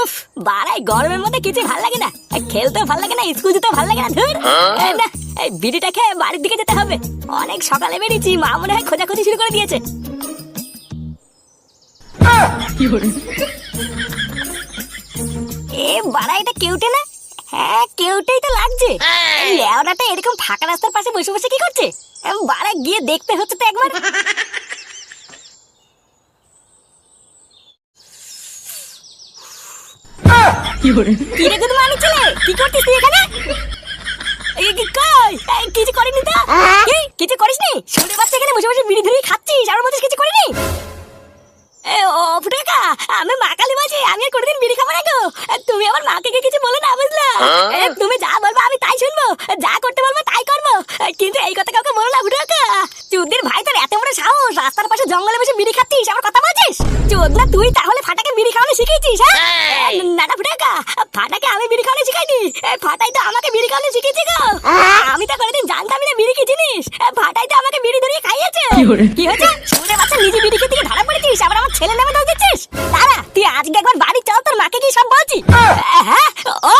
উফ, বাড়াই গরমের মধ্যে কিছু ভালো লাগে না, খেলতে ভালো লাগে না, স্কুল যেতে ভালো লাগে না। ধুর, না এই বিড়িটা খেয়ে বাড়ির দিকে যেতে হবে। অনেক সকালে বেরিয়েছি, মা মনে হয় খোঁজাখুঁজি শুরু করে দিয়েছে। এ বাড়া, এটা কেউটে না? হ্যাঁ, কেউটেই তো লাগছে। লেওড়াটা এরকম ফাঁকা রাস্তার পাশে বসে বসে কি করছে? বাড়া, গিয়ে দেখতে হচ্ছে তো একবার। কিরে গুদ মানি ছেলে, কি করছিস তুই এখানে? কিছু করিনি তো। কিছু করিসনি? শুনে বাচ্চা এখানে বসে বসে বিড়ি ধরে খাচ্ছিস, আর বলছিস কিছু করিনি? ও ফুটাকা, আমি মা কালী বলছি, আমি আর কোনোদিন বিড়ি খাবো না গো। তুমি আমার মাকে কিছু বলে না, বুঝলা? তুমি যা বলবো আমি তাই শুনবো, যা করতে বলবো তাই করবো, কিন্তু এই কথা কাউকে বলো না ফুটাকা। চুদির ভাই, তোর এত বড় সাহস, রাস্তার পাশে জঙ্গলে বসে বিড়ি খাচ্ছিস, আমার কথা বলছিস? চোদনা, তুই তাহলে ফাটাকে বিড়ি খাওয়ানো শিখিয়েছিস? হ্যাঁ না না ফুটাকা, ফাটাকে আমি বিড়ি খাওয়ানো শিখাইনি, ফাটাই তো আমাকে বিড়ি খাওয়ানো শিখেছি গো। আমি তো কোনোদিন জানতাম না বিড়ি কি জিনিস, ফাটাই তো আমাকে বিড়ি ধরিয়ে খাইয়েছে। কি হয়েছে? শুনে বাচ্চা নিজে বিড়ি খেতে ধরা পড়েছিস, আবার আমার ছেলে নামে দোষ দিচ্ছিস? দাঁড়া, তুই আজকে একবার বাড়ি চল, তোর মাকে কি সব বলছি। হ্যাঁ, ও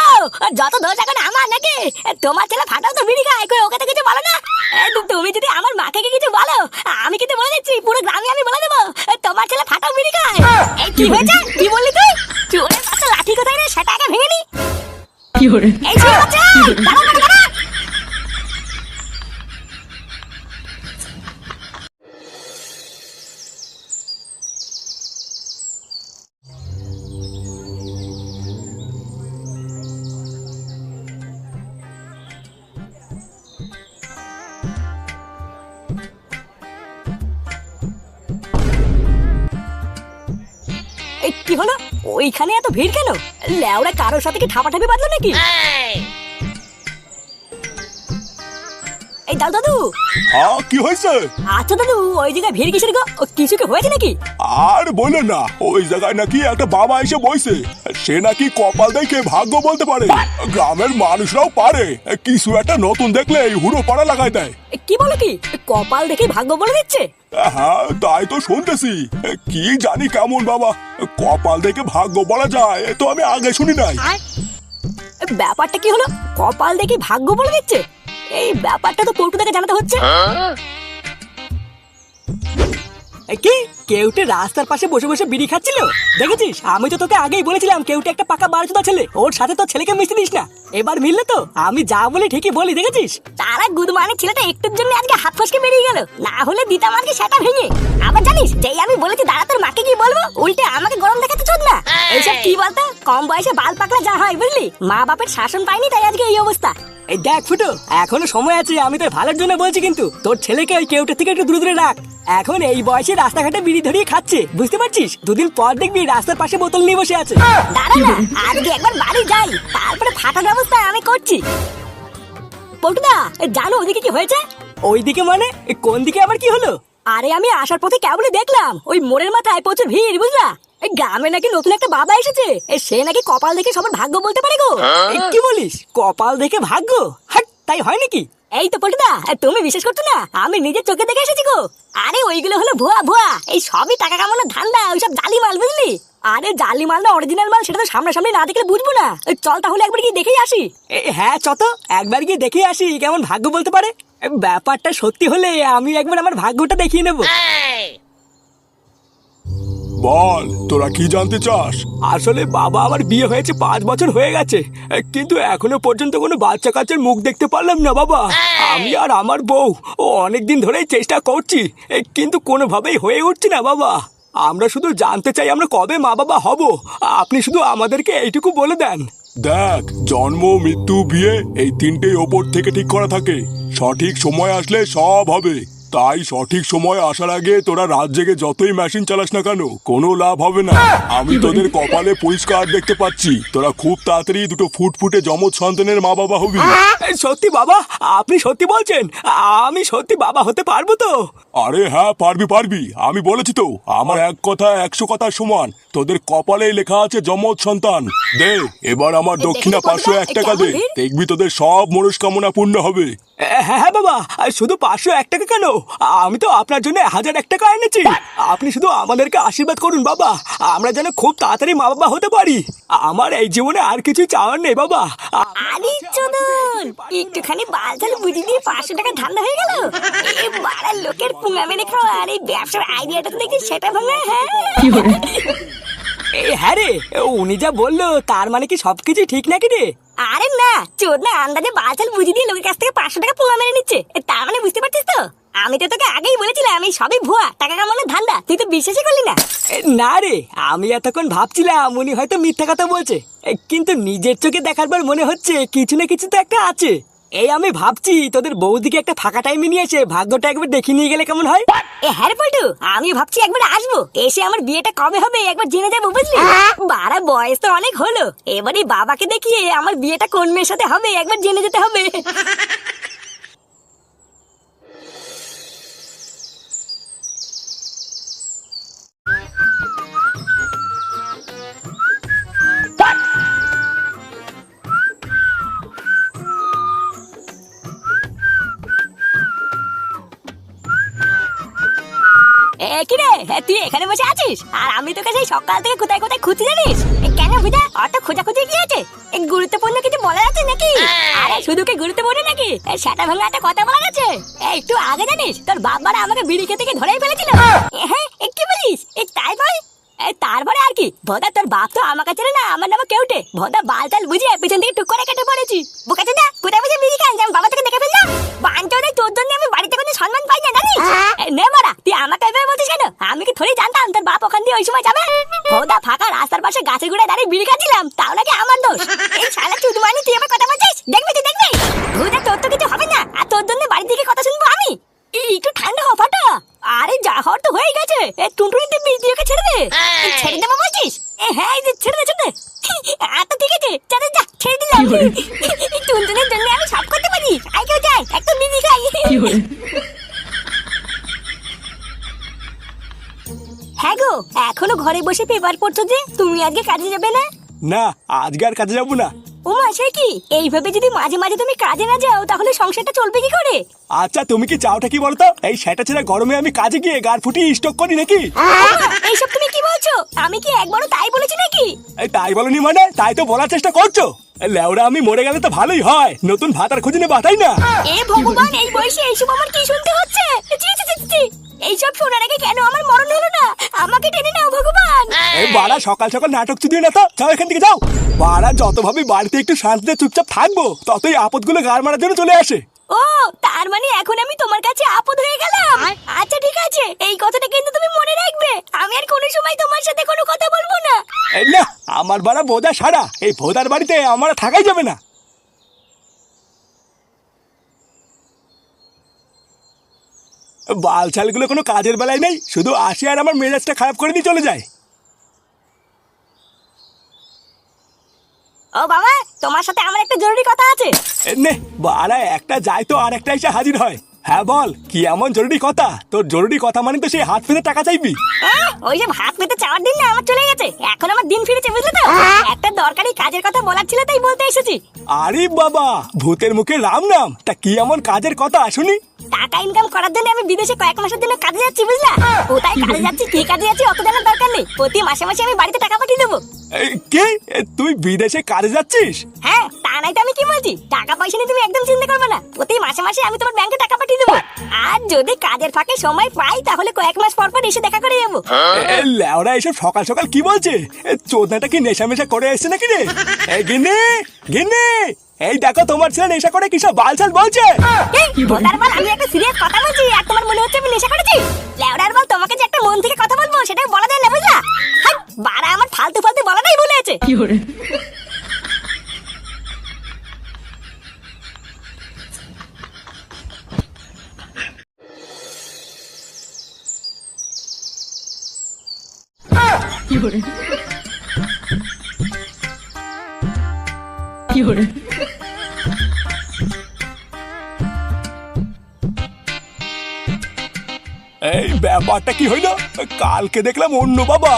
যত দোষ এখন আমার নাকি? তোমার ছেলে ফাটাও তো বিড়ি খায়, ওকে তো কিছু বলো না? তুমি যদি আমার মাকে কিছু বলো, আমি কিন্তু বলে দিচ্ছি, পুরো গ্রামে আমি বলে দেবো তোমার ছেলে ফাটাও বিড়ি খায়। এই কি হয়েছে? কি বললি তুই? চোরের বাচ্চা, লাঠি কোথায় রে? সেটা আগে ভেঙে নি। এই ছেলে বাচ্চা, দাঁড়া দাঁড়া। কি হলো? ওইখানে এত ভিড় কেন? লেওড়া, কারোর সাথে কি ঠাপাঠাপি বাঁধলো নাকি? এই দাদু, কি হয়েছে? আচ্ছা দাদু, ওই জায়গায় ভিড় কিসের গো? কিছু কি হয়েছে নাকি? আর বলে না, ওই জায়গায় নাকি একটা বাবা এসে বইছে, সে নাকি কপাল দেখে ভাগ্য বলতে পারে। গ্রামের মানুষরাও পারে, কিছু একটা নতুন দেখলে হুড়ো পাড়া লাগাই দেয়। কি বলো কি? কপাল দেখে ভাগ্য বলে দিচ্ছে? হ্যাঁ, তাই তো শুনতেছি। কি জানি কেমন বাবা, কপাল দেখে ভাগ্য বলা যায় তো আমি আগে শুনি নাই। ব্যাপারটা কি হলো? কপাল দেখে ভাগ্য বলে দিচ্ছে? এই ব্যাপারটা তো পল্টুদাকে জানাতে হচ্ছে। কি কেউটে রাস্তার পাশে বসে বসে বিড়ি খাচ্ছিল? দেখেছিস? আমি তো তোকে আগেই বলেছিলাম কেউটে একটা পাকা বারচুদা ছেলে, ওর সাথে তো ছেলেকে মিশতে দিস না। এবার মিললে তো? আমি যা বলি ঠিকই বলি, দেখেছিস? তারা গুদমানি ছেলেটা একটুর জন্য আজকে হাত ফসকে বেরিয়ে গেল, না হলে দিতাম আজকে সেটা ভেঙে। আবার জানিস, যেই আমি বলেছি দাঁড়া তোর মাকে কি বলবো, উল্টে আমাকে গরম দেখাতে চোদ না। এইসব কি বলতো, কম বয়সে বাল পাকলা যা হয়, বুঝলি? মা বাপের শাসন পাইনি, তাই আজকে এই অবস্থা। এই দেখ ফুটো, এখনো সময় আছে, আমি তোর ভালোর জন্য বলছি, কিন্তু তোর ছেলেকে ওই কেউটের থেকে একটু দূরে দূরে রাখ। এখন এই বয়সে রাস্তাঘাটে বিড়ি ধরিয়ে খাচ্ছে, বুঝতে পারছিস? দুদিন পর দেখবি রাস্তার পাশে বোতল নিয়ে বসে আছে। দাঁড়া না, আজকে একবার বাড়ি যাই, তারপরে ফাটার ব্যবস্থা আমি করছি। পল্টুদা, জানো ওইদিকে কি হয়েছে? ওইদিকে মানে? কোন দিকে আবার কি হলো? আরে আমি আসার পথে কেবলই দেখলাম, ওই মোড়ের মাথায় প্রচুর ভিড়, বুঝলা? এই গ্রামে নাকি নতুন একটা বাবা এসেছে, সে নাকি কপাল দেখে সবার ভাগ্য বলতে পারে গো। কি বলিস? কপাল দেখে ভাগ্য? হাট, তাই হয় নাকি? এই তো পল্টুদা, তুমি বিশ্বাস করছো না? আমি নিজের চোখে দেখে এসেছি গো। আরে ওইগুলো হলো ভুয়া ভুয়া, এই সবই টাকা কামানোর ধান্দা, ওইসব জালি মাল, বুঝলি? আরে জালি মাল না অরিজিনাল মাল, সেটা তো সামনাসামনি না দেখলে বুঝবো না। চল তাহলে একবার গিয়ে দেখেই আসি। হ্যাঁ চত, একবার গিয়ে দেখেই আসি কেমন ভাগ্য বলতে পারে। ব্যাপারটা সত্যি হলে আমি একবার আমার ভাগ্যটা দেখিয়ে নেবো। বল, তোরা কি জানতে চাস? আসলে বাবা, আমার বিয়ে হয়েছে 5 বছর হয়ে গেছে, কিন্তু এখনো পর্যন্ত কোনো বাচ্চা কাচ্চার মুখ দেখতে পারলাম না বাবা। আমি আর আমার বউ অনেকদিন ধরেই চেষ্টা করছি, কিন্তু কোনোভাবেই হয়ে উঠছে না বাবা। আমরা শুধু জানতে চাই আমরা কবে মা বাবা হব, আপনি শুধু আমাদেরকে এইটুকু বলে দেন। দেখ, জন্ম, মৃত্যু, বিয়ে, এই তিনটেই ওপর থেকে ঠিক করা থাকে। সঠিক সময় আসলে সব হবে। তাই সঠিক সময় আসার আগে তোরা রাত জেগে যতই মেশিন চালাস না কেন, কোনো লাভ হবে না। আমি তোদের কপালে পরিষ্কার দেখতে পাচ্ছি, তোরা খুব তাড়াতাড়ি দুটো ফুটফুটে যমজ সন্তানের মা বাবা হবি। সত্যি বাবা? আপনি সত্যি বলছেন? আমি সত্যি বাবা হতে পারবো তো? আরে হ্যাঁ, পারবি পারবি, আমি বলেছি তো, আমার এক কথা 100 কথার সমান। তোদের কপালে লেখা আছে যমজ সন্তান। দে এবার আমার দক্ষিণা 501 টাকা দে, দেখবি তোদের সব মনস্কামনা পূর্ণ হবে। হ্যাঁ হ্যাঁ বাবা, শুধু 501 টাকা কেন, আমি তো আপনার জন্য 1001 টাকা এনেছি। আপনি শুধু আমাদেরকে আশীর্বাদ করুন বাবা, আমরা যেন খুব তাড়াতাড়ি মা বাবা হতে পারি। আমার এই জীবনে আর কিছুই চাওয়ার নেই বাবা। আরে চোদন, একটুখানি বালতাল বুঝি দিয়ে 500 টাকা ধান্দা হয়ে গেল। এই বাড়ার লোকের পুঙ্গা মেরে খাওয়া আর এই ব্যবসার আইডিয়াটা তো দেখি সেটা ভাঙা। হ্যাঁ এই হ্যাঁ রে, উনি যা বললো তার মানে কি সবকিছু ঠিক নাকি রে? আরে না চোদ না, আন্দাজে বালতাল বুঝি দিয়ে লোকের কাছ থেকে 500 টাকা পুঙ্গা মেরে নিচ্ছে, তার মানে বুঝতে পারছিস তো? আমি তো তোকে আগেই বলেছিলাম আমি সবই ভুয়া, টাকা কামানোর ধান্দা, তুই তো বিশ্বাসই করলি না। না রে, আমি এতক্ষণ ভাবছিলাম উনি হয়তো মিথ্যা কথা বলছে, কিন্তু নিজের চোখে দেখার পর মনে হচ্ছে কিছু না কিছু তো একটা আছে। এই আমি ভাবছি তোদের বৌদিকে একটা ফাঁকা টাইমে নিয়ে এসে ভাগ্যটা একবার দেখিয়ে নিয়ে গেলে কেমন হয়? এ হ্যাঁ রে পল্টু, আমি ভাবছি একবার আসবো, এসে আমার বিয়েটা কবে হবে একবার জেনে যাবো, বুঝলি? বাড়া বয়স তো অনেক হলো, এবারে বাবাকে দেখিয়ে আমার বিয়েটা কোন মেয়ের সাথে হবে একবার জেনে যেতে হবে। কি রে, তুই এখানে বসে আছিস আর আমি তোকে সেই সকাল থেকে কোথায় কোথায় খুঁজছি জানিস? কেন বুঝা অত খোঁজাখুঁজি কি আছে? গুরুত্বপূর্ণ কিছু বলা আছে নাকি? আরে শুধু কি গুরুত্বপূর্ণ নাকি, সেটা ভাঙা একটা কথা বলা আছে। একটু আগে জানিস তোর বাবারা আমাকে বিড়ি খেতে গিয়ে ধরেই ফেলেছিল। হ্যাঁ কি বলিস? তাই বল। তারপরে আর কি, ভোদা তোর বাপ তো আমার কাছে না, আমার নামে কেউটে ভোদা বালতাল বুঝিয়ে পিছন থেকে টুক করে কেটে পড়েছি। বোকাতে না কোথায় বসে বিড়ি খান, আমি বাবা থেকে দেখে ফেললাম। বাঞ্চোদে তোর জন্য আমি বাড়িতে কোনো সম্মান পাই না জানিস? নে মারা, তুই আমাকে এভাবে বলছিস কেন? আমি কি থোড়ি জানতাম তোর বাপ ওখান দিয়ে ওই সময় যাবে? ভোদা ফাঁকা রাস্তার পাশে গাছের গোড়ায় দাঁড়িয়ে বিড়ি খাচ্ছিলাম, তাও নাকি আমার দোষ? এই শালা চুদমানি তুই আমার কথা বলছিস? দেখবি তুই দেখবি, ভোদা তোর তো কিছু হবে না, আর তোর জন্য বাড়ি থেকে কথা শুনবো আমি। একটু ঠান্ডা হ ফাটা। আরে যা হওয়ার তো হয়ে গেছে, টুনটুনিতে বিষ দিয়ে ওকে ছেড়ে দে। ছেড়ে দেবো বলছিস? হ্যাঁ ছেড়ে দে ছেড়ে দে। আচ্ছা ঠিক আছে, চলে যা, ছেড়ে দিলাম। টুনটুনির জন্য আমি সব করতে পারি, আই কেউ যাই একটা বিড়ি খাই। হ্যাঁ গো, এখনো ঘরে বসে পেপার পড়ছো যে, তুমি আজকে কাজে যাবে না? না, আজকে আর কাজে যাবো না। ওমা সে কি, এইভাবে যদি মাঝে মাঝে তুমি কাজে না যাও তাহলে সংসারটা চলবে কি করে? আচ্ছা তুমি কি চাওটা কি বলতো? এই সেটা ছেড়ে গরমে আমি কাজে গিয়ে গার ফুটিয়ে স্টক করি নাকি? এইসব তুমি কি বলছো? আমি কি একবারও তাই বলেছি নাকি? এই তাই বলনি মানে? তাই তো বলার চেষ্টা করছো। লেওরা আমি মরে গেলে তো ভালোই হয়, নতুন ভাতার খুঁজে নে বাতাই না। এ ভগবান, এই বয়সে এইসব আমার কি শুনতে হচ্ছে? ছি, ছি, ছি, ছি। এইসব শোনার আগে কেন আমার মরণ হলো না? আমাকে টেনে নাও ভগবান। এই বাড়া সকাল সকাল নাটক চুদিও না তো, যাও এখান থেকে যাও। বাড়া যত ভাবি বাড়িতে একটু শান্তিতে চুপচাপ থাকবো, ততই আপদগুলো গাড় মারার জন্য চলে আসে। ও তার মানে এখন আমি তোমার কাছে আপদ হয়ে গেলাম? আচ্ছা ঠিক আছে, এই কথাটা কিন্তু তুমি মনে রাখবে, আমি আর কোনো সময় তোমার সাথে কোনো কথা বলবো না। এই না, আমার বাড়া বোঝা সারা, এই ভোদার বাড়িতে আমার থাকাই যাবে না। বালছালগুলো কোনো কাজের বেলায় নেই, শুধু আসে আর আমার মেজাজটা খারাপ করে দিয়ে চলে যায়। ও বাবা, তোমার সাথে আমার একটা জরুরি কথা আছে। নে বাড়া, একটা যায় তো আর একটা এসে হাজির হয়। হ্যাঁ বল, কি এমন জরুরি কথা? তোর জরুরি কথা মানে তো সেই হাত পেতে টাকা চাইবি? ওই যে হাত পেতে চাওয়ার দিন না আমার চলে গেছে, এখন আমার দিন ফিরেছে, বুঝলে তো? একটা দরকারি কাজের কথা বলার ছিল তাই বলতে এসেছি। আরে বাবা, ভূতের মুখে রাম নাম, তা কি এমন কাজের কথা শুনি? টাকা ইনকাম করার জন্য আমি বিদেশে কয়েক মাসের জন্য কাজে যাচ্ছি, বুঝলা? কোথায় কাজে যাচ্ছি, কি কাজে যাচ্ছি অত জানার দরকার নেই, প্রতি মাসে মাসে আমি বাড়িতে টাকা পাঠিয়ে দেবো। কে? তুই বিদেশে কাজে যাচ্ছিস? হ্যাঁ, তা নাই তো আমি কি বলছি, টাকা পয়সা নিয়ে তুমি একদম চিন্তা করবে না, প্রতি মাসে মাসে আমি তোমার ব্যাংকে টাকা পাঠিয়ে দেবো। আর যদি কাজের ফাঁকে সময় পাই তাহলে কয়েক মাস পর পর এসে দেখা করে যাবো। লেওরা এসব সকাল সকাল কি বলছে? চোদনাটা কি নেশা মেশা করে এসছে নাকি রে? গিন্নি গিন্নি, এই দেখো তোমার ছেলে নেশা করে কিসব বালছাল বলছে। ভোটার বল, আমি একটা সিরিয়াস কথা বলছি আর তোমার মনে হচ্ছে আমি নেশা করেছি? লেওড়ার বল, তোমাকে যে একটা মন থেকে কথা বলবো সেটা বলা যায় না, বুঝলা? বাড়া আমার ফালতু ফালতু বলাটাই ভুলে আছে। এই ব্যাপারটা কি হইলো? কালকে দেখলাম অন্য বাবা,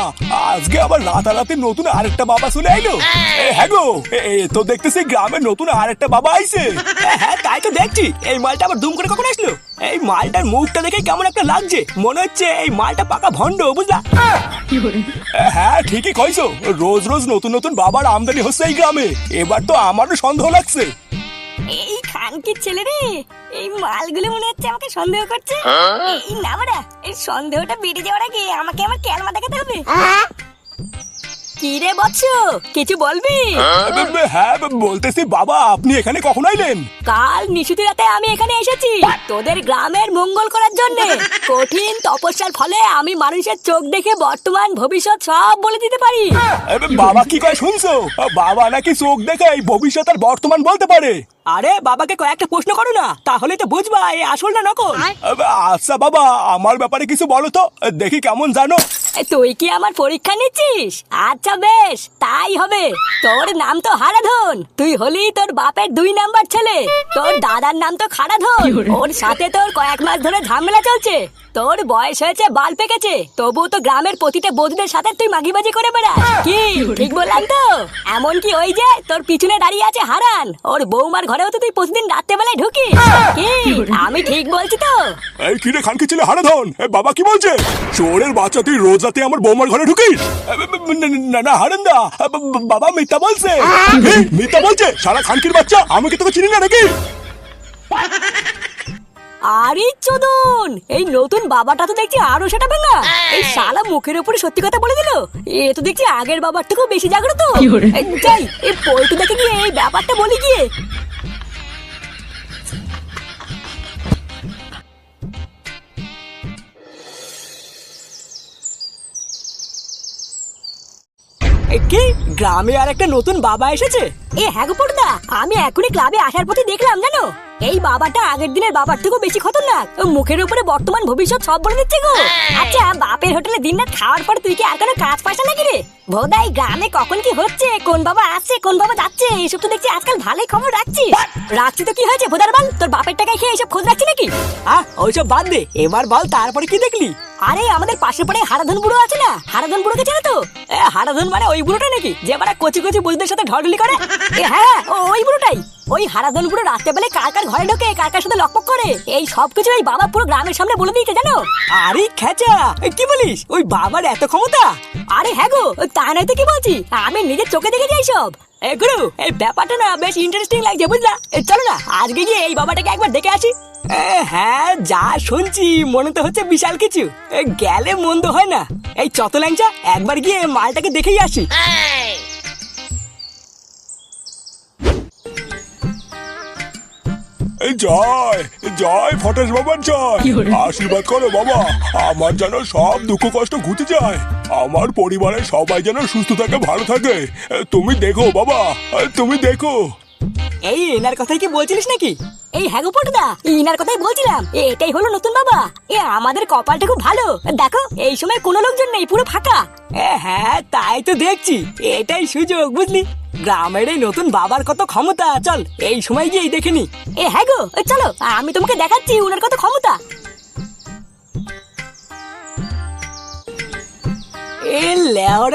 আজকে আবার রাতারাতি নতুন আরেকটা বাবা চলে আইলো। হ্যাঁ গো, তো দেখতেছি গ্রামের নতুন আরেকটা বাবা আইছে। হ্যাঁ তাই তো দেখছি। এই মালটা আবার দুম করে কখন আসলো? এই মালটার মুখটা দেখে কেমন একটা লাগছে, মনে হচ্ছে এই মালটা পাকা ভণ্ড, বুঝলা? হ্যাঁ ঠিকই কইছো, রোজ রোজ নতুন নতুন বাবার আমদানি হচ্ছে এই গ্রামে। এবার তো আমারও সন্দেহ লাগছে। এই খানকির ছেলে রে, এই মালগুলো মনে হচ্ছে আমাকে সন্দেহ করছে। এই না বাড়া, এই সন্দেহটা বেড়ে যাওয়ার আগে আমাকে আমার ক্যালমা দেখাতে হবে। কি রে বৎস, কিছু বলবি? হ্যাঁ বলতেছি বাবা, আপনি এখানে কখন আইলেন? কাল নিশুতি রাতে আমি এখানে এসেছি তোদের গ্রামের মঙ্গল করার জন্য। কঠিন তপস্যার ফলে আমি মানুষের চোখ দেখে বর্তমান ভবিষ্যৎ সব বলে দিতে পারি। বাবা কি কয় শুনছো? বাবা নাকি চোখ দেখে এই ভবিষ্যৎ আর বর্তমান বলতে পারে। আরে বাবাকে কয়েকটা প্রশ্ন করো না, তাহলে তো বুঝবা এই আসল না নকল। আচ্ছা বাবা, আমার ব্যাপারে কিছু বলো তো, দেখি কেমন জানো। তুই কি আমার পরীক্ষা নিচ্ছিস? আচ্ছা বেশ, তাই হবে। তোর নাম তো হারাধন, তুই হলি তোর বাপের 2 নাম্বার ছেলে। তোর দাদার নাম তো খারাধন, ওর সাথে তোর কয়েক মাস ধরে ঝামেলা চলছে। তোর বয়স হয়েছে, বাল পেকেছে, তবু তো গ্রামের প্রতিটা বৌদিদের সাথে তুই মাগিবাজি করে বেড়াস। কি ঠিক বললাম তো? এমনকি ওই যে তোর পিছনে দাঁড়িয়ে আছে হারান, ওর বৌমার ঘরেও তো তুই প্রতিদিন রাত্রেবেলায় ঢুকিস। কি আমি ঠিক বলছি তো? এই কিরে খানকি ছেলে হারাধন, বাবা কি বলছে? চোরের বাচ্চা, তুই রোজ রাতে আমার বৌমার ঘরে ঢুকিস? না না হারান্দা, বাবা মিথ্যা বলছে। মিথ্যা বলছে সারা খানকির বাচ্চা, আমি কি তোকে চিনি না নাকি? আরে চোদন, এই নতুন বাবাটা তো দেখছি আরো সেটা ভাঙা। এই শালা মুখের উপরে সত্যি কথা বলে দিল। এ তো দেখছি আগের বাবার থেকেও বেশি জাগ্রত। যাই এই পল্টু দেখে গিয়ে এই ব্যাপারটা বলি গিয়ে। কি গ্রামে আর একটা নতুন বাবা এসেছে? এ হ্যাঁ গো পটুদা, আমি এখনই ক্লাবে আসার পথে দেখলাম জানো, এই বাবাটা আগের দিনের বাবার থেকেও বেশি খতরনাক। মুখের উপরে বর্তমান ভবিষ্যৎ সব বলে দিচ্ছে গো। আচ্ছা, বাপের হোটেলে দিনরাত খাওয়ার পর তুই কি আর কোনো কাজ পাস নাকি রে? ভোদাই গ্রামে কখন কি হচ্ছে, কোন বাবা আসছে কোন বাবা যাচ্ছে, এইসব তো দেখছি আজকাল ভালোই খবর রাখছিস। রাখছি তো কি হয়েছে ভোদার বাল, তোর বাপের টাকায় খেয়ে এইসব খোঁজ রাখছি নাকি? ওইসব বাদ দে, এবার বল তারপরে কি দেখলি? আরে আমাদের পাশের পাড়ায় হারাধন বুড়ো আছে না, হারাধন বুড়োকে চেনো তো? হারাধন মানে ওই বুড়োটা নাকি যে বারা কচি কচি বুঝদের সাথে ঢড়ঢড়ি করে? হ্যাঁ ওই বুড়োটাই। ওই হারাধন বুড়ো রাত্রে বেলায় কার কার ঘরে ঢোকে, কার কার সাথে লকপক করে, এই সব কিছু এই বাবা পুরো গ্রামের সামনে বলে দিয়েছে জানো। আরে খেচা, কি বলিস? ওই বাবার এত ক্ষমতা? আরে হ্যাঁ গো, তা নয় তো কি বলছি, আমি নিজের চোখে দেখেছি এইসব। গুরু, এই ব্যাপারটা না বেশ ইন্টারেস্টিং লাগছে বুঝলা। চলো না আজকে গিয়ে এই বাবাটাকে একবার দেখে আসি। হ্যাঁ, যা শুনছি মনে তো হচ্ছে বিশাল কিছু। গেলে মন্দ হয় না। এই চত ল্যাংচা, একবার গিয়ে মালটাকে দেখেই আসি। জয় জয় ফটেশ বাবার জয়। আশীর্বাদ করো বাবা, আমার যেন সব দুঃখ কষ্ট ঘুচে যায়, আমার পরিবারের সবাই যেন সুস্থ থাকে, ভালো থাকে। তুমি দেখো বাবা, তুমি দেখো। এই এনার কথাই কি বলছিলিস নাকি? এই হ্যাঁ গো পটুদা, ইনার কথাই বলছিলাম। এটাই হলো নতুন বাবা। আমাদের কপালটা খুব ভালো, দেখো এই সময় কোনো লোকজন নেই, পুরো ফাঁকা। হ্যাঁ তাই তো দেখছি, এটাই সুযোগ বুঝলি। গ্রামের এই নতুন বাবার কত ক্ষমতা, চল এই সময় গিয়ে দেখে নি। হ্যাঁ গো চলো, আমি তোমাকে দেখাচ্ছি উনার কত ক্ষমতা।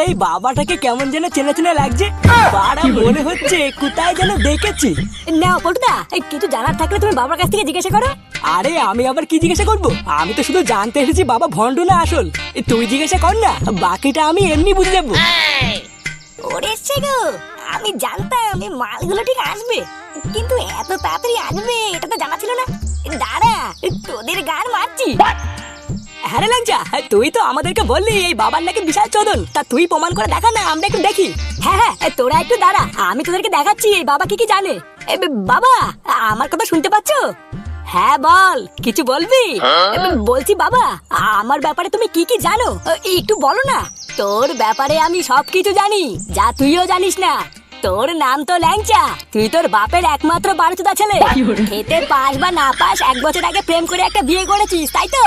এই বাবাটাকে কেমন যেন চেনা চেনা লাগছে, বাড়া মনে হচ্ছে কোথায় যেন দেখেছি। নাও পটুদা, কিছু জানার থাকলে তুমি বাবার কাছ থেকে জিজ্ঞাসা করো। আরে আমি আবার কি জিজ্ঞাসা করবো? আমি তো শুধু জানতে এসেছি বাবা ভণ্ড না আসল। তুই জিজ্ঞাসা কর না, বাকিটা আমি এমনি বুঝে যাবো। ওরে গো, আমি জানতাম এই মালগুলো ঠিক আসবে, কিন্তু এত তাড়াতাড়ি আসবে এটা তো জানা ছিল না। দাঁড়া, তোদের গান মারছি। হ্যাঁ রে ল্যাংচা, তুই তো আমাদেরকে বললি এই বাবার নাকি বিশাল চোদন, তা তুই প্রমাণ করে দেখা না, আমরা একটু দেখি। হ্যাঁ, তোরা একটু দাঁড়া, আমি তোদেরকে দেখাচ্ছি এই বাবা কি কি জানে। বাবা, আমার কথা শুনতে পাচ্ছ? হ্যাঁ বল, কিছু বলবি? বলছি বাবা, আমার ব্যাপারে তুমি কি কি জানো একটু বলো না। তোর ব্যাপারে আমি সবকিছু জানি, যা তুইও জানিস না। তোর নাম তো ল্যাংচা, তুই তোর বাপের একমাত্র বারোচোদা ছেলে। খেতে পাস বা না পাস, 1 বছর আগে প্রেম করে একটা বিয়ে করেছিস, তাই তো?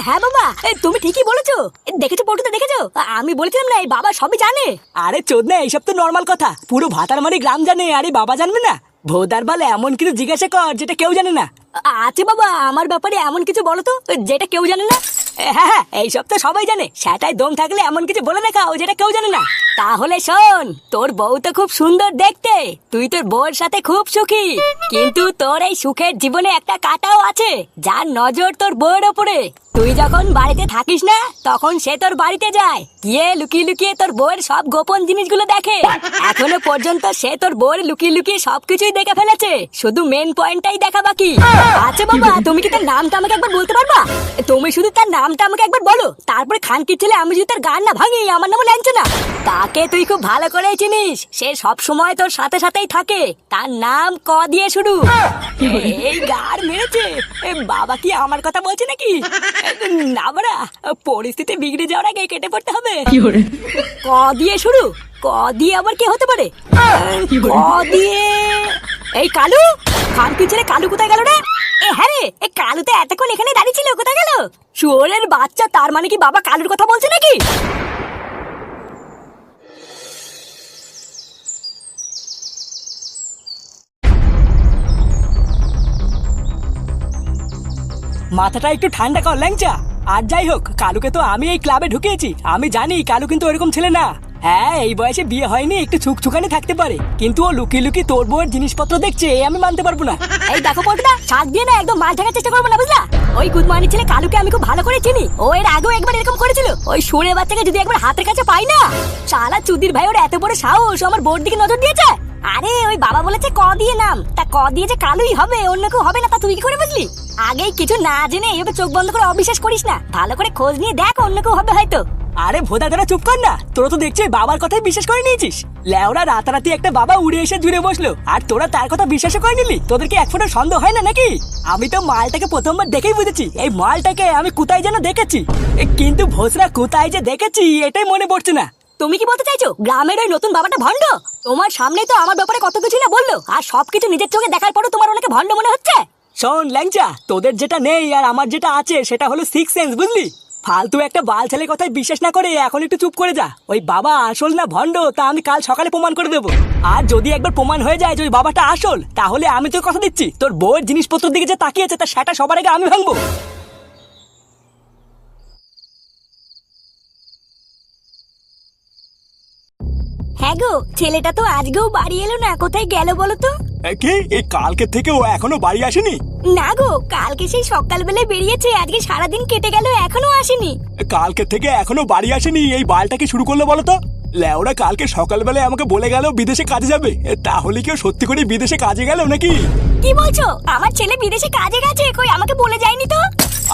হ্যাঁ বাবা, তুমি ঠিকই বলেছো। দেখেছো পটুদা, দেখেছো? আমি বলেছিলাম না এই বাবা সবই জানে। আরে চোদনা, এইসব তো নর্মাল কথা, পুরো ভাতার মানে গ্রাম জানে, আরে বাবা জানবে না? ভোদার বলে এমন কিছু জিজ্ঞাসা কর যেটা কেউ জানে না। আছে বাবা, আমার ব্যাপারে এমন কিছু বলো তো যেটা কেউ জানে না। হ্যাঁ হ্যাঁ, এইসব তো সবাই জানে। সেটাই দম থাকলে এমন কিছু বলে দেখাও যেটা কেউ জানে না। তাহলে শোন, তোর বউ তো খুব সুন্দর দেখতে, তুই তোর বউর সাথে খুব সুখী, কিন্তু তোর এই সুখের জীবনে একটা কাঁটাও আছে, যার নজর তোর বউয়ের ওপরে। তুই যখন বাড়িতে থাকিস না, তখন সে তোর বাড়িতে যায়, গিয়ে লুকিয়ে লুকিয়ে তোর বউয়ের সব গোপন জিনিসগুলো দেখে। এখনো পর্যন্ত সে তোর বউয়ের লুকিয়ে লুকিয়ে সবকিছুই দেখে ফেলেছে, শুধু মেন পয়েন্টটাই দেখা বাকি। আচ্ছা বাবা, তুমি কি তার নামটা আমাকে একবার বলতে পারবা? তুমি শুধু তার নামটা আমাকে একবার বলো, তারপরে খানকির ছেলে আমি যদি তার গান না ভাঙি, আমার নামও ল্যাংচা না। তাকে তুই খুব ভালো করেই চিনিস, সে সব সময় তোর সাথে সাথেই থাকে। তার নাম ক দিয়ে শুরু। এই গার মেরেছে। বাবা কি আমার কথা বলছে নাকি? না বাড়া, পরিস্থিতি বিগড়ে যাওয়ার আগে কেটে পড়তে হবে। ক দিয়ে শুরু? ক দিয়ে আবার কে হতে পারে? ক দিয়ে এই কালু। খানকির ছেলে কালু কোথায় গেল রে? হ্যাঁ রে, এই কালু তো এতক্ষণ এখানে দাঁড়িয়ে ছিল, কোথায় গেল? শুয়োরের বাচ্চা, তার মানে কি বাবা কালুর কথা বলছে নাকি? মাথাটা একটু ঠান্ডা কর ল্যাংচা। আর যাই হোক, কালুকে তো আমি এই ক্লাবে ঢুকিয়েছি, আমি জানি কালু কিন্তু ওরকম ছেলে না। হ্যাঁ, এই বয়সে বিয়ে হয়নি, একটু ছুকছুকানি থাকতে পারে, কিন্তু ও লুকিয়ে লুকিয়ে তোর বউয়ের জিনিসপত্র দেখছে, আমি মানতে পারবো না। এই দেখো পটুদা, শাক দিয়ে না একদম মাছ ঢাকার চেষ্টা করবো না, বুঝলা? ওই গুদমানি ছেলে কালুকে আমি খুব ভালো করে চিনি, ও এর আগেও একবার এরকম করেছিল। ওই সুরের বাচ্চাকে যদি একবার হাতের কাছে পাই না, শালা চুদির ভাই ওর এত বড় সাহস, আমার বোর দিকে নজর দিয়েছে। আরে ওই বাবা বলেছে ক দিয়ে নাম, তা ক দিয়ে যে কালুই হবে, অন্য কেউ হবে না, তা তুই কি করে বুঝলি? আগেই কিছু না জেনে এভাবে চোখ বন্ধ করে অবিশ্বাস করিস না, ভালো করে খোঁজ নিয়ে দেখ, অন্য কেউ হবে হয়তো। আরে ভোদা, তোরা চুপ কর না। তোরা তো দেখছি বাবার কথাই বিশ্বাস করে নিয়েছিস। লেওরা রাতারাতি একটা বাবা উড়ে এসে জুড়ে বসলো, আর তোরা তার কথা বিশ্বাস করে নিলি? তোদেরকে এক ফোঁটা সন্দেহ হয় না নাকি? আমি তো মালটাকে প্রথমবার দেখেই বুঝেছি, এই মালটাকে আমি কোথায় যেন দেখেছি, কিন্তু ভোসরা কোথায় যে দেখেছি এটাই মনে পড়ছে না। তুমি কি বলতে চাইছো গ্রামের ওই নতুন বাবাটা ভণ্ড? তোমার সামনেই তো আমার ব্যাপারে কত কিছু না বললো, আর সবকিছু নিজের চোখে দেখার পরও তোমার ওনাকে ভণ্ড মনে হচ্ছে? শোন ল্যাংচা, তোদের যেটা নেই আর আমার যেটা আছে সেটা হলো সিক্স সেন্স, বুঝলি? ফালতু একটা বাল ছেলের কথায় বিশ্বাস না করে এখন একটু চুপ করে যা। ওই বাবা আসল না ভণ্ড তা আমি কাল সকালে প্রমাণ করে দেবো। আর যদি একবার প্রমাণ হয়ে যায় যে ওই বাবাটা আসল, তাহলে আমি তোর কথা দিচ্ছি, তোর বউয়ের জিনিসপত্র দিকে যে তাকিয়েছে তা সেটা সবার আগে আমি ভাঙবো। হ্যাঁ গো, ছেলেটা তো আজকেও বাড়ি এলো না, কোথায় গেল বলো তো? কি এই কালকে থেকে ও এখনো বাড়ি আসেনি? না গো, কালকে সেই সকালবেলায় বেরিয়েছে, আজকে সারাদিন কেটে গেল, এখনো আসেনি। কালকে থেকে এখনো বাড়ি আসেনি, এই বালটা কি শুরু করলো বলো তো? লেওরা কালকে সকালবেলায় আমাকে বলে গেল বিদেশে কাজে যাবে, তাহলে কেউ সত্যি করে বিদেশে কাজে গেল নাকি? কি বলছো? আমার ছেলে বিদেশে কাজে গেছে? কই আমাকে বলে যায়নি তো।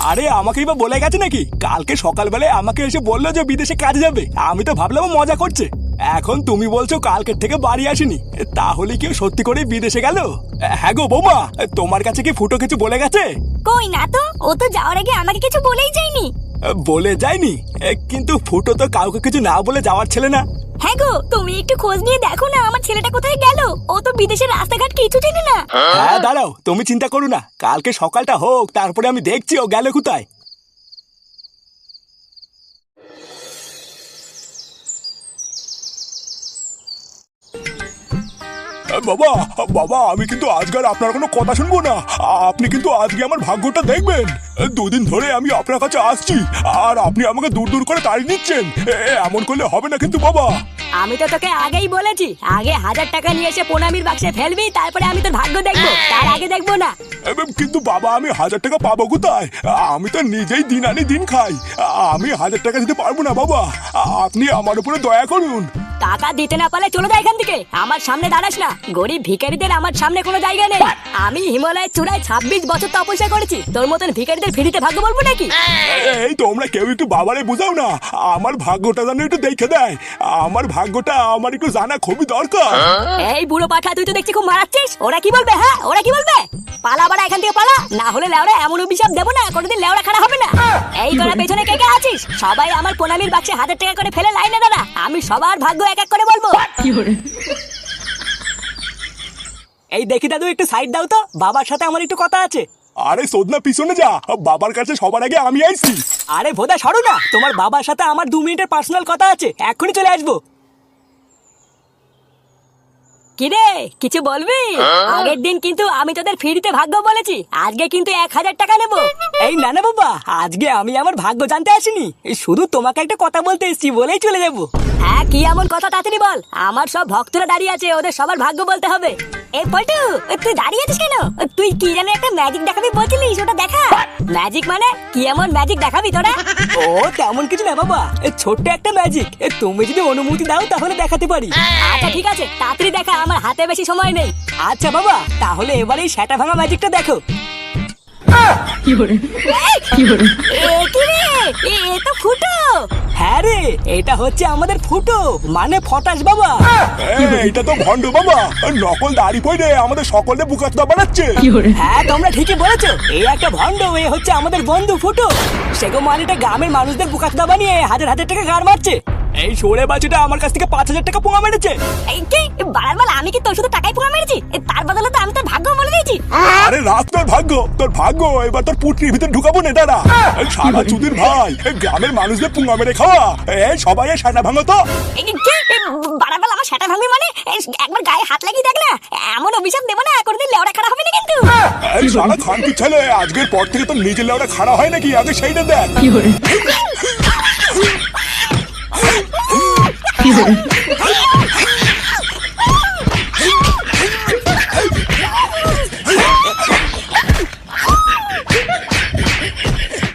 আরে আমাকেই বা বলে গেছে নাকি? কালকে সকালবেলায় আমাকে এসে বললো যে বিদেশে কাজে যাবে, আমি তো ভাবলাম ও মজা করছে। এখন তুমি বলছো কালকের থেকে বাড়ি আসেনি, তাহলে কেউ সত্যি করে বিদেশে গেল? হ্যাঁ গো বৌমা, তোমার কাছে কি ফুটো কিছু বলে গেছে? কই না তো, ও তো যাওয়ার আগে আমাকে কিছু বলেই যায়নি। বলে যায়নি? কিন্তু ফুটো তো কাউকে কিছু না বলে যাওয়ার ছেলে না। হ্যাঁ গো, তুমি একটু খোঁজ নিয়ে দেখো না আমার ছেলেটা কোথায় গেল, ও তো বিদেশের রাস্তাঘাট কিছু চেনে না। হ্যাঁ দাঁড়াও, তুমি চিন্তা করো না, কালকে সকালটা হোক, তারপরে আমি দেখছি ও গেল কোথায়। বাবা বাবা, আমি কিন্তু আজকে আর আপনার কোনো কথা শুনবো না। আপনি কিন্তু আজকে আমার ভাগ্যটা দেখবেন। দুদিন ধরে আমি আপনার কাছে আসছি, আর আপনি আমাকে দূর দূর করে তাড়িয়ে দিচ্ছেন। এমন করলে হবে না কিন্তু বাবা। আমি তো তোকে আগেই বলেছি, আগে 1000 টাকা নিয়ে এসে প্রণামীর বাক্সে ফেলবি, তারপরে আমি তোর ভাগ্য দেখবো, তার আগে দেখবো না। কিন্তু বাবা, আমি 1000 টাকা পাবো কোথায়? আমি তো নিজেই দিন আনি দিন খাই, আমি 1000 টাকা দিতে পারবো না বাবা। আপনি আমার উপরে দয়া করুন। টাকা দিতে না পারলে চলে যায় এখান থেকে, আমার সামনে দাঁড়াস না। গরিব ভিখারিদের আমার সামনে কোনো জায়গা নেই। আমি হিমালয়ের চূড়ায় 26 বছর তপস্যা করেছি, তোর মতন ভিখারিদের ফ্রিতে ভাগ্য বলবো নাকি? এই তোমরা কেউ একটু বাবারে বুঝাও না, আমার ভাগ্যটা যেন একটু দেখে দেয়। আমার ভাগ্যটা আমার একটু জানা খুবই দরকার। এই বুড়ো পাঠা, তুই তো দেখছি খুব মারাচ্ছিস। ওরা কি বলবে? হ্যাঁ, ওরা কি বলবে? পালা বাড়া এখান থেকে পালা, না হলে লেওড়া এমন অভিশাপ দেবো না, কোনোদিন লেওড়া খারাপ হবে না। এই তোরা পেছনে কে কে আছিস? সবাই আমার প্রণামীর বাক্সে 1000 টাকা করে ফেলে লাইনে দাঁড়া, আমি সবার ভাগ্য এক এক করে বলবো। এই দেখি দাদু, একটু সাইড দাও তো, বাবার সাথে আমার একটু কথা আছে। আরে সোদনা, পিছনে যা, বাবার কাছে সবার আগে আমি আইছি। আরে ভোদা সরো না, তোমার বাবার সাথে আমার 2 মিনিটের পার্সোনাল কথা আছে, এক্ষুনি চলে আসবো। কিরে কিছু বলবি? আগের দিন কিন্তু আমি তোদের ফ্রিতে ভাগ্য বলেছি, আজকে কিন্তু 1000 টাকা নেবো। এই না না বাবা, আজকে আমি আমার ভাগ্য জানতে আসিনি, এই শুধু তোমাকে একটা কথা বলতে এসেছি বলেই চলে যাবো। হ্যাঁ কি এমন কথা তাড়াতাড়ি বল, আমার সব ভক্তরা দাঁড়িয়ে আছে, ওদের সবার ভাগ্য বলতে হবে। এই পল্টু, তুই দাঁড়িয়ে আছিস কেন? তুই কি জানি একটা ম্যাজিক দেখাবি বলছিলিস, ওটা দেখা। ম্যাজিক মানে কি এমন ম্যাজিক দেখাবি তোরা? ও তেমন কিছু না বাবা, এই ছোট্ট একটা ম্যাজিক, তুমি যদি অনুমতি দাও তাহলে দেখাতে পারি। আচ্ছা ঠিক আছে, তাড়াতাড়ি দেখা, আমার হাতে বেশি সময় নেই। আচ্ছা বাবা, তাহলে এবার এই সেটা ভাঙা ম্যাজিকটা দেখো। এ কি রে? এ তো ফুটো। হ্যাঁ রে, এটা হচ্ছে আমাদের ফুটো, মানে ফটাস বাবা। এটা তো ভণ্ড বাবা, নকল দাড়ি পড়ে আমাদের সকলে বুকাচোদা বানাচ্ছে। হ্যাঁ তোমরা ঠিকই বলেছো, এই একটা ভণ্ড, এ হচ্ছে আমাদের বন্ধু ফুটো। সেগো মানিটা গ্রামের মানুষদের বুকাচোদা বানিয়ে হাজার হাজার টাকা গার মারছে। এই সরে বাচ্চাটা আমার কাছ থেকে 5000 টাকা পোঙা মেরেছে। এই কি বারবার আমি কি তোর শুধু টাকাই পোঙা মেরেছি? তার বদলে তো আমি তোর ভাগ্য বলে দিয়েছি। আরে রাত তোর ভাগ্য এবার তোর পুটরির ভিতর ঢুকাবো না দাঁড়া। সারা চুদির ভাই, এই গ্রামের মানুষদের পুঙ্গা মেরে খাওয়া, এই সবাই সেটা ভাঙো তো। এই কি বারবার আমার সেটা ভাঙবি মানে? একবার গায়ে হাত লাগিয়ে দেখ না, এমন অভিশাপ দেবো না কোনদিন লেওড়া খারাপ হবে না কিন্তু। এই সারা খানকি ছেলে, আজকের পর থেকে তোর নিজের লেওটা খাড়া হয় নাকি, আগে সেইটা দেখ।